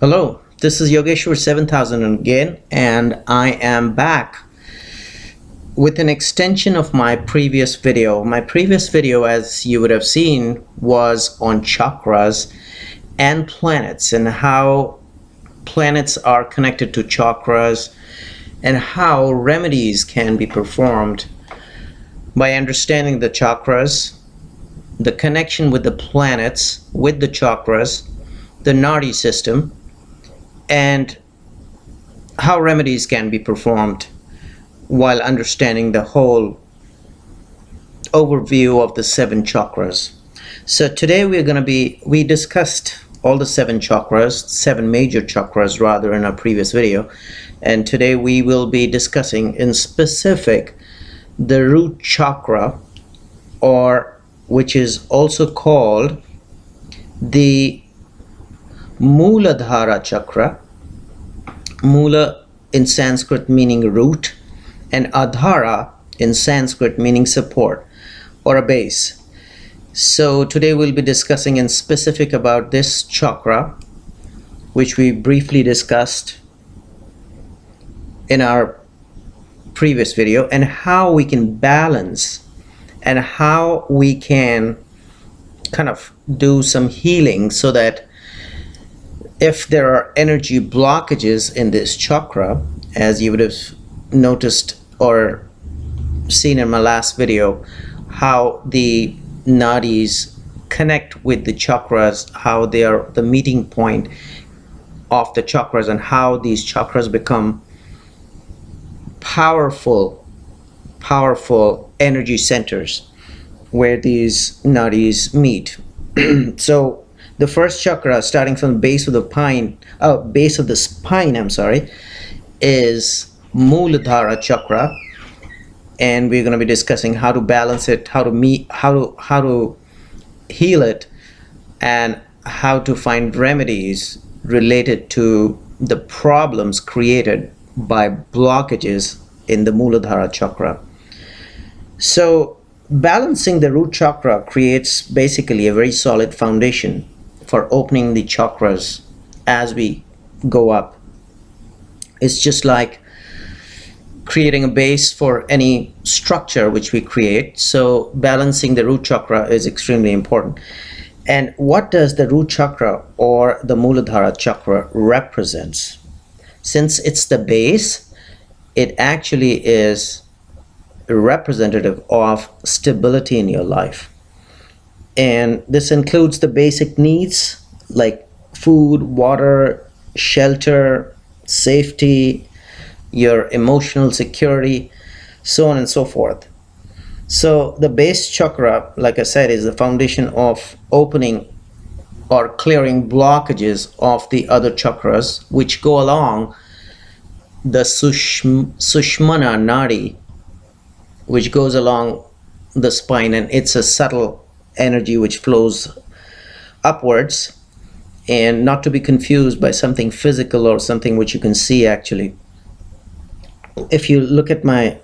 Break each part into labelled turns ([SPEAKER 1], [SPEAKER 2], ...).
[SPEAKER 1] Hello, this is Yogeshwar 7000 again, and I am back with an extension of my previous video. My previous video, as you would have seen, was on chakras and planets and how planets are connected to chakras and how remedies can be performed by understanding the chakras, the connection with the planets, with the chakras, the Nadi system, and how remedies can be performed while understanding the whole overview of the 7 chakras. So today we discussed all the 7 chakras, 7 major chakras rather, in our previous video, and today we will be discussing in specific the root chakra, or which is also called the Mooladhara Chakra. Moola in Sanskrit meaning root, and Adhara in Sanskrit meaning support or a base. So today we'll be discussing in specific about this chakra, which we briefly discussed in our previous video, and how we can balance and how we can kind of do some healing so that if there are energy blockages in this chakra, as you would have noticed or seen in my last video, how the nadis connect with the chakras, how they are the meeting point of the chakras, and how these chakras become powerful energy centers where these nadis meet. So the first chakra, starting from the base of the spine, is Mooladhara Chakra, and we're going to be discussing how to balance it, how to heal it, and how to find remedies related to the problems created by blockages in the Mooladhara Chakra. So balancing the root chakra creates basically a very solid foundation for opening the chakras as we go up. It's just like creating a base for any structure which we create. So balancing the root chakra is extremely important. And what does the root chakra or the Mooladhara Chakra represents? Since it's the base, it actually is representative of stability in your life. And this includes the basic needs like food, water, shelter, safety, your emotional security, so on and so forth. So the base chakra, like I said, is the foundation of opening or clearing blockages of the other chakras which go along the Sushmana Nadi, which goes along the spine, and it's a subtle energy which flows upwards, and not to be confused by something physical or something which you can see. Actually, if you look at my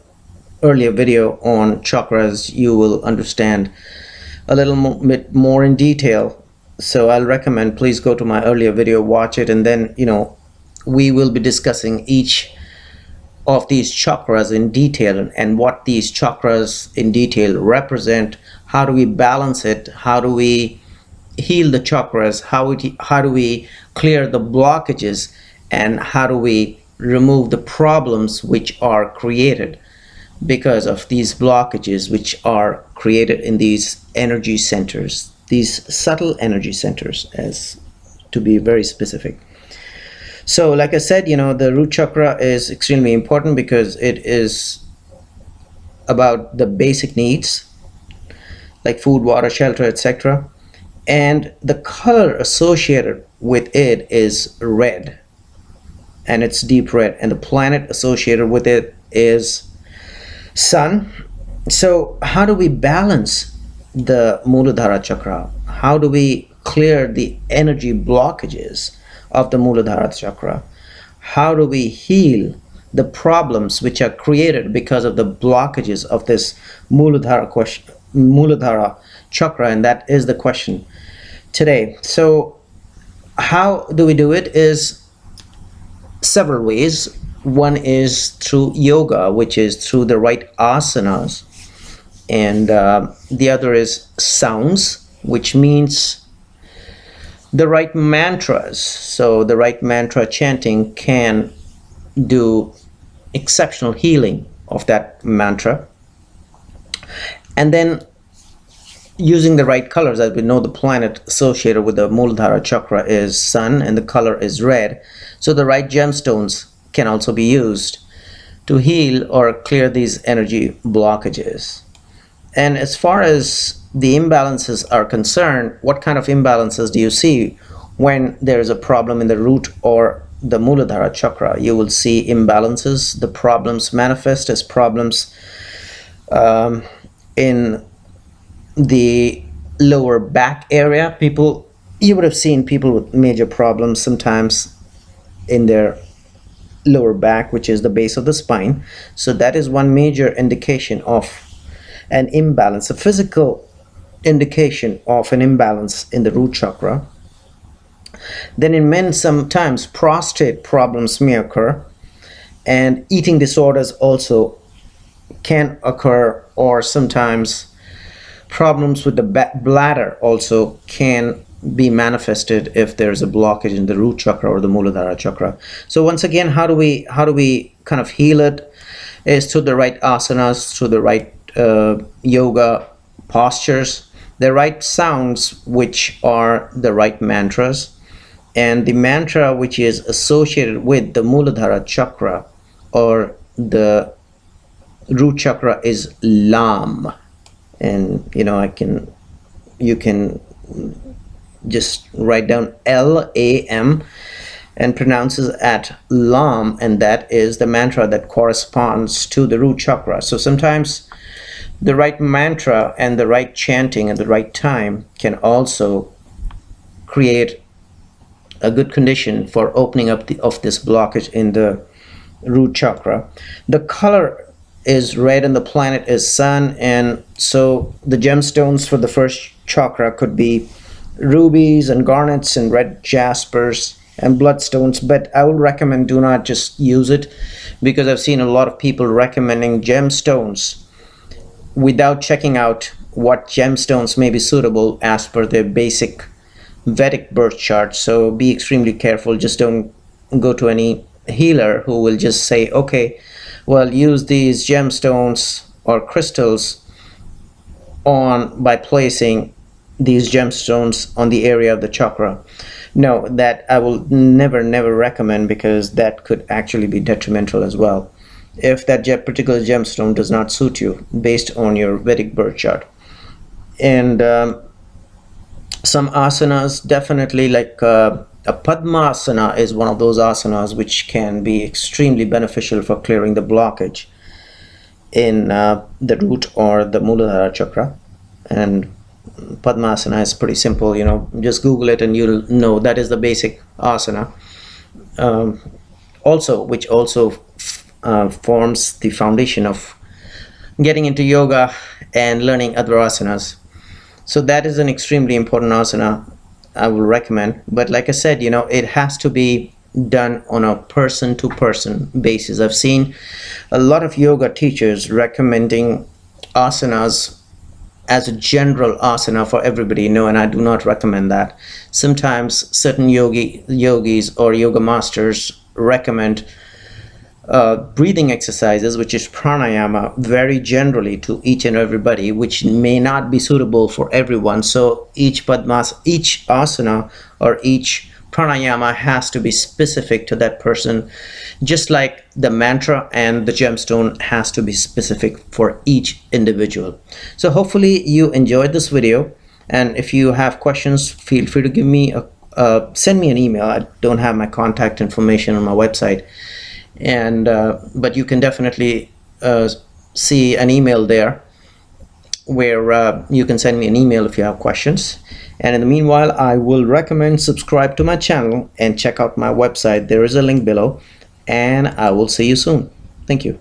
[SPEAKER 1] earlier video on chakras, you will understand a little bit more in detail. So I'll recommend, please go to my earlier video, watch it, and then we will be discussing each of these chakras in detail and what these chakras in detail represent. How do we balance it? How do we heal the chakras? How do we clear the blockages? And how do we remove the problems which are created because of these blockages which are created in these energy centers, these subtle energy centers, as to be very specific. So like I said, the root chakra is extremely important because it is about the basic needs like food, water, shelter, etc. And the color associated with it is red, and it's deep red, and the planet associated with it is sun. So how do we balance the Mooladhara Chakra? How do we clear the energy blockages of the Mooladhara Chakra? How do we heal the problems which are created because of the blockages of this Mooladhara Chakra? And that is the question today. So How do we do it is several ways. One is through yoga, which is through the right asanas, and the other is sounds, which means the right mantras. So the right mantra chanting can do exceptional healing of that mantra. And then using the right colors, as we know, the planet associated with the Mooladhara Chakra is sun, and the color is red. So the right gemstones can also be used to heal or clear these energy blockages. And as far as the imbalances are concerned, what kind of imbalances do you see when there is a problem in the root or the Mooladhara Chakra? You will see imbalances. The problems manifest as problems in the lower back area. You would have seen people with major problems sometimes in their lower back, which is the base of the spine. So that is one major indication of an imbalance, a physical indication of an imbalance in the root chakra. Then in men, sometimes prostate problems may occur, and eating disorders also can occur, or sometimes problems with the bladder also can be manifested if there's a blockage in the root chakra or the Mooladhara Chakra. So once again, how do we kind of heal it? Is through the right asanas, through the right yoga postures, the right sounds, which are the right mantras, and the mantra which is associated with the Mooladhara Chakra or the root chakra is Lam. And you can just write down Lam and pronounces at Lam, and that is the mantra that corresponds to the root chakra. So sometimes the right mantra and the right chanting at the right time can also create a good condition for opening up of this blockage in the root chakra. The color is red and the planet is sun, and so the gemstones for the first chakra could be rubies and garnets and red jaspers and bloodstones. But I would recommend do not just use it, because I've seen a lot of people recommending gemstones without checking out what gemstones may be suitable as per their basic Vedic birth chart. So be extremely careful. Just don't go to any healer who will just say, okay, well, use these gemstones or crystals by placing these gemstones on the area of the chakra. No, that I will never recommend, because that could actually be detrimental as well if that particular gemstone does not suit you based on your Vedic birth chart. And some asanas, definitely, like a Padmasana is one of those asanas which can be extremely beneficial for clearing the blockage in the root or the Mooladhara Chakra. And Padmasana is pretty simple, just Google it and you'll know that is the basic asana. Which also forms the foundation of getting into yoga and learning other asanas. So that is an extremely important asana I will recommend. But like I said, it has to be done on a person-to-person basis. I've seen a lot of yoga teachers recommending asanas as a general asana for everybody, and I do not recommend that. Sometimes certain yogis or yoga masters recommend breathing exercises, which is pranayama, very generally to each and everybody, which may not be suitable for everyone. So each asana or each pranayama has to be specific to that person, just like the mantra and the gemstone has to be specific for each individual. So hopefully you enjoyed this video, and if you have questions, feel free to give me send me an email. I don't have my contact information on my website, and but you can definitely see an email there where you can send me an email if you have questions. And in the meanwhile, I will recommend subscribe to my channel and check out my website. There is a link below, and I will see you soon. Thank you.